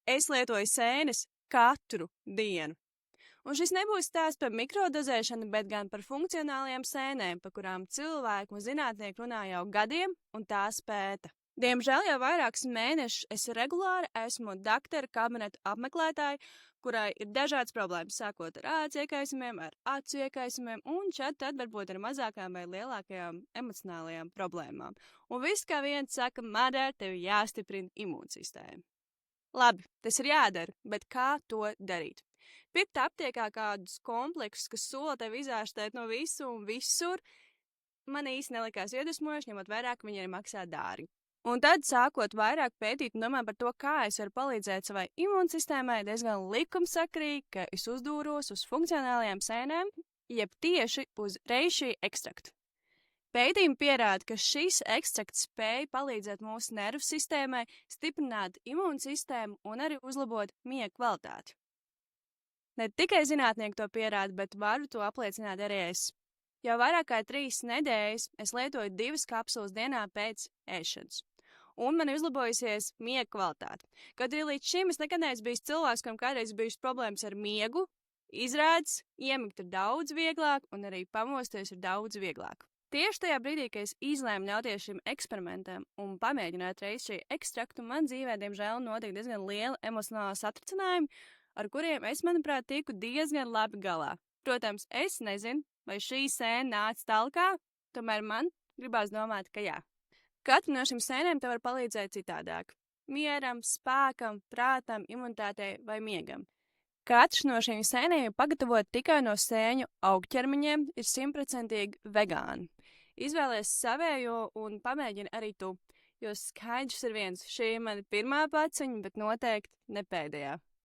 es lietoju sēnes katru dienu. Un šis nebūs stāsts par mikrodozēšanu, bet gan par funkcionālajām sēnēm, par kurām cilvēki un zinātnieki runā jau gadiem un tās pēta. Diemžēl jau vairākus mēnešus es regulāri esmu doktora kabineta apmeklētāja, kurai ir dažādas problēmas, sākot ar ādas iekaisumiem, ar acu iekaisumiem un tad varbūt ar mazākām vai lielākajām emocionālajām problēmām. Un viss kā viens saka, Madara, tev jāstiprina imūnsistēma. Labi, tas ir jādara, bet kā to darīt? Pirkt aptiekā kādus kompleksus, kas sola tev izārstēt no visu un visur, man īsti nelikās iedvesmojoši, ņemot vērā, ka viņi arī maksā dārgi. Un tad, sākot vairāk pētīt un domāt par to, kā es varu palīdzēt savai imūnsistēmai, diezgan likumsakrīgi, ka es uzdūros uz funkcionālajām sēnēm, jeb tieši uz reishi ekstraktu. Pētījumi pierāda, ka šis ekstrakts spēj palīdzēt mūsu nervu sistēmai, stiprināt imūnsistēmu un arī uzlabot miega kvalitāti. Ne tikai zinātnieki to pierāda, bet varu to apliecināt arī es. Jau vairāk kā 3 nedēļas es lietoju 2 kapsulas dienā pēc ēšanas. Un man ir uzlabojusies miega kvalitāte. Kad arī līdz šim es nekad neesmu bijis cilvēks, kam kādreiz bijušas problēmas ar miegu, izrādes, iemigt ir daudz vieglāk un arī pamosties ir daudz vieglāk. Tieši tajā brīdī, kad es izlēmu ļauties šim eksperimentam un pamēģināt reishi ekstraktu, man dzīvē, diemžēl, notika diezgan liela emocionāla satricinājuma, ar kuriem es, manuprāt, tiku diezgan labi galā. Protams, es nezinu, vai šī sēna nāca talkā, tomēr man gribās domāt, ka jā. Katra no šīm sēnēm tev var palīdzēt citādāk. Mieram, spēkam, prātam, imunitātei vai miegam. Katrs no šīm sēnēm ir pagatavot tikai no sēņu augķermeņiem, ir 100% vegāni. Izvēlies savējo un pamēģini arī tu, jo skaidrs ir viens, šī ir mana pirmā paciņa, bet noteikti ne pēdējā.